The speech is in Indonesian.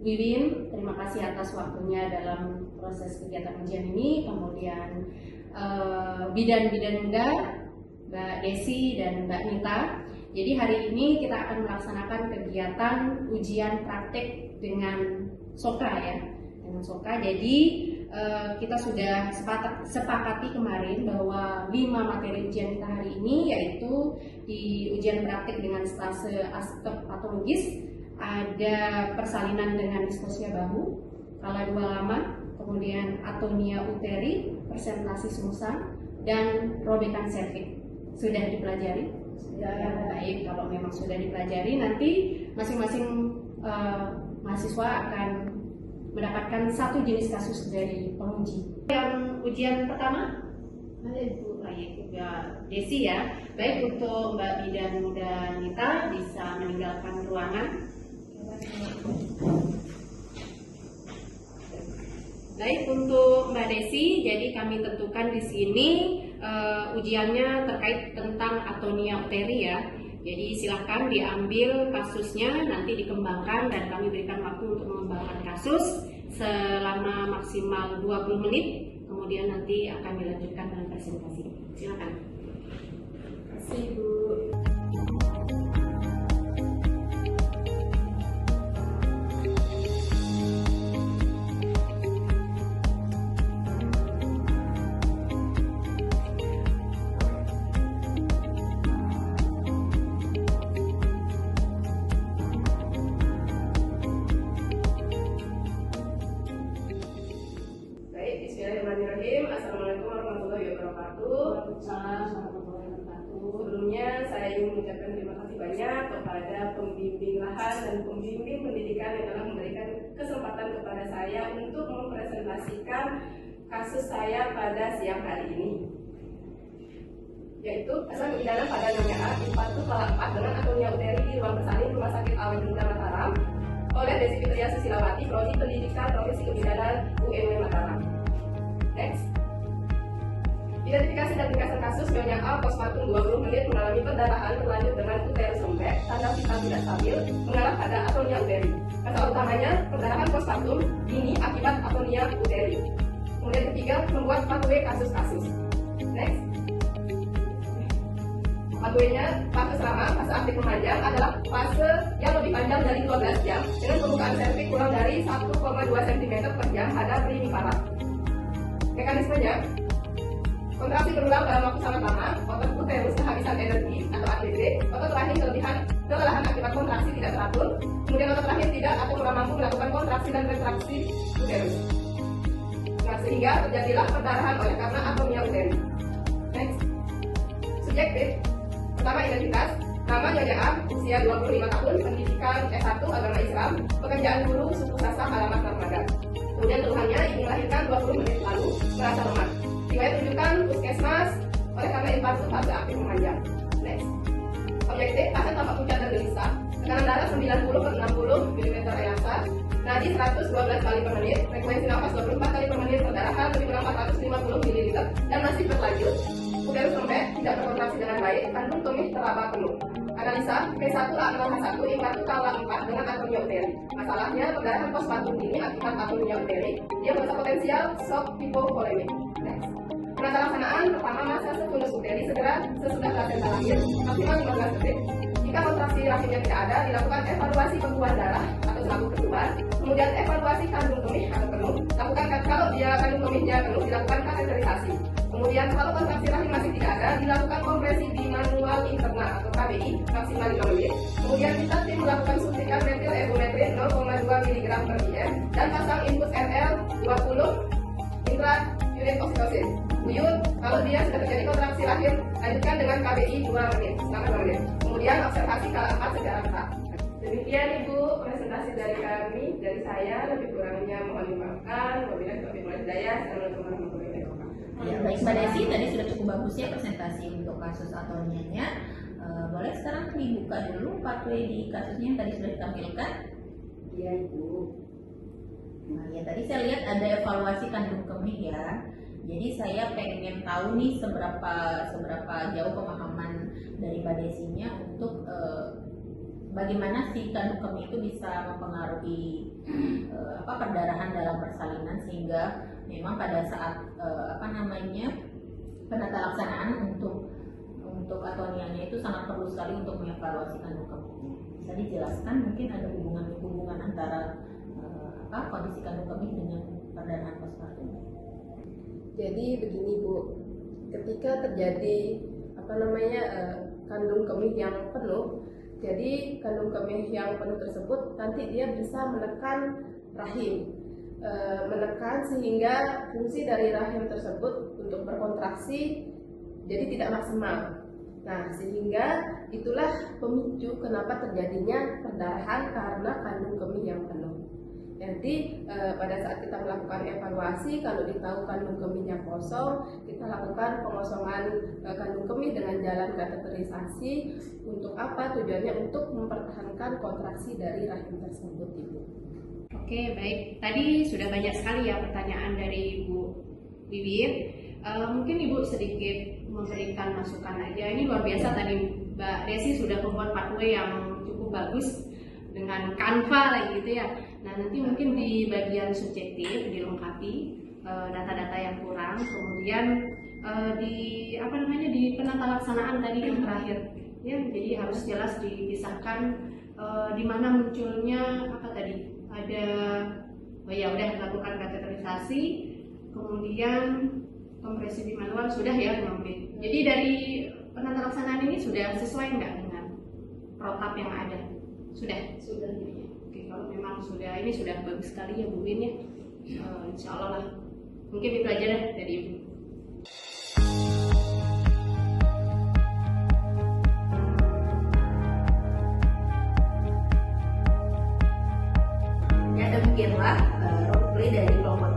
Wiwin, terima kasih atas waktunya dalam proses kegiatan ujian ini. Kemudian bidan-bidan muda, Mbak Desi dan Mbak Nita. Jadi hari ini kita akan melaksanakan kegiatan ujian praktek dengan SOKA ya, dengan SOKA. Jadi kita sudah sepakati kemarin bahwa 5 materi ujian kita hari ini, yaitu di ujian praktek dengan stase aspek patologis, ada persalinan dengan distosia bahu, kala 2 lama, kemudian atonia uteri, presentasi sungsang, dan robekan serviks. Sudah dipelajari? Sudah. Baik, kalau memang sudah dipelajari, nanti masing-masing mahasiswa akan mendapatkan 1 jenis kasus dari penguji. Yang ujian pertama, baik, ya Desi ya. Baik, untuk Mbak Bidan Muda Nita bisa meninggalkan ruangan. Baik, untuk Mbak Desi, jadi kami tentukan di sini ujiannya terkait tentang atonia uteri ya. Jadi silakan diambil kasusnya, nanti dikembangkan dan kami berikan waktu untuk mengembangkan kasus selama maksimal 20 menit. Kemudian nanti akan dilanjutkan dengan presentasi. Silakan. Terima kasih, Bu. Assalamualaikum warahmatullahi wabarakatuh. Sebelumnya saya ingin mengucapkan terima kasih banyak kepada pembimbing lahan dan pembimbing pendidikan yang telah memberikan kesempatan kepada saya untuk mempresentasikan kasus saya pada siang hari ini, yaitu kasus pidana pada nyonya A di Patu Kala 4 dengan atonia uteri di ruang bersalin Rumah Sakit Awet Muda Mataram oleh Desi Fitria Susilawati, Prodi Pendidikan Profesi Kebidanan UMW Mataram. Next. Identifikasi dan ringkasan kasus nyonya A postpartum 20 menit mengalami perdarahan berlanjut dengan uterus lembek, tanda vital tidak stabil, mengarah pada atonia uteri. Masalah utamanya perdarahan postpartum dini akibat atonia uteri. Kemudian ketiga, membuat pathway kasus-kasus. Next. Pathway-nya fase selama fase aktif memanjang adalah fase yang lebih panjang dari 12 jam dengan pembukaan serviks kurang dari 1,2 cm per jam pada primipara. Mekanismenya, kontraksi berulang dalam waktu sangat lama, otot uterus kehabisan energi atau ATD, otot rahim kelelahan akibat kontraksi tidak teratur, kemudian otot rahim tidak atau kurang mampu melakukan kontraksi dan kontraksi uterus. Nah, sehingga terjadilah perdarahan oleh karena atonia uteri. Next. Subjektif. Pertama, identitas. Nama nyonya A, usia 25 tahun, pendidikan S1 agama Islam, pekerjaan guru, suku Sasak, alamat Narmada. Kemudian keluhannya ingin melahirkan 20 menit lalu, merasa lemah. Riwayat rujukan puskesmas oleh karena infarksi fase aktif memanjang. Next. Objektif, pasien tampak pucat dan gelisah, tekanan darah 90/60 mm Ayasa, nadi 112 kali per menit, frekuensi nafas 24 kali per menit, perdarahan lebih kurang 450 ml dan masih berlanjut. Uterus lembek, tidak berkontraksi dengan baik, kandung tumit teraba penuh. Analisa P1A0H1 infarksi kala 4 dengan atonia uteri. Masalahnya perdarahan postpartum dini akibat atonia uteri. Dia merasa potensial shock hipovolemik. Next. Penata laksanaan pertama, masa sekunus uteri segera sesudah plasenta lahir maksimal 15 detik. Jika kontraksi rahimnya tidak ada, dilakukan evaluasi pembuahan darah atau selaput keluar, kemudian evaluasi kandung kemih atau penuh. Lakukan kalau dia kandung kemihnya penuh, dilakukan kateterisasi. Kemudian kalau kontraksi rahim masih tidak ada, dilakukan kompresi bimanual interna atau KBI maksimal 5 menit. Kemudian kita tim melakukan suntikan metil ergometrin 0,2 mg per IM dan pasang input RL 20 intra-unit oksitosin. Buyut, kalau dia sudah terjadi kontraksi rahim, lanjutkan dengan KBI 2 menit sampai 2 menit. Kemudian observasi kala 4 secara ketat. Demikian Ibu presentasi dari kami, dari saya, lebih kurangnya mohon dimaafkan. Wabillahi taufiq wal hidayah. Assalamualaikum warahmatullahi wabarakatuh. Ya, baik Mbak Desi, tadi sudah cukup bagus ya presentasi untuk kasus atonianya. Boleh sekarang dibuka dulu pathway di kasusnya yang tadi sudah ditampilkan. Iya Ibu. Nah ya, tadi saya lihat ada evaluasi kandung kemih ya. Jadi saya pengen tahu nih seberapa jauh pemahaman dari Mbak Desinya untuk bagaimana si kandung kemih itu bisa mempengaruhi perdarahan dalam persalinan, sehingga memang pada saat penata laksanaan untuk atoniannya itu sangat perlu sekali untuk mengevaluasi kandung kemihnya. Bisa dijelaskan mungkin ada hubungan antara kondisi kandung kemih dengan perdarahan postpartum? Jadi begini Bu, ketika terjadi kandung kemih yang penuh, jadi kandung kemih yang penuh tersebut nanti dia bisa menekan rahim, menekan sehingga fungsi dari rahim tersebut untuk berkontraksi jadi tidak maksimal. Nah, sehingga itulah pemicu kenapa terjadinya perdarahan karena kandung kemih yang penuh. Nanti pada saat kita melakukan evaluasi, kalau ditahu kandung kemihnya kosong, kita lakukan pengosongan kandung kemih dengan jalan kateterisasi. Untuk apa? Tujuannya untuk mempertahankan kontraksi dari rahim tersebut, Ibu. Oke, baik. Tadi sudah banyak sekali ya pertanyaan dari Ibu Wiwit. Mungkin Ibu sedikit memberikan masukan aja. Ini luar biasa tadi Mbak Desi sudah membuat pathway yang cukup bagus dengan Canva lagi gitu ya. Nah, nanti mungkin di bagian subjektif dilengkapi data-data yang kurang, kemudian di penata laksanaan tadi yang terakhir ya, jadi harus jelas dipisahkan di mana munculnya udah lakukan kateterisasi, kemudian kompresi bimanual sudah ya Mbak. Jadi dari penata laksanaan ini sudah sesuai nggak dengan protap yang ada? Sudah. Oke, kalau memang ini sudah bagus sekali ya Bu Win ya. Insya Allah lah. Mungkin itu aja deh dari Ibu. Ya, demikianlah role play dari kelompok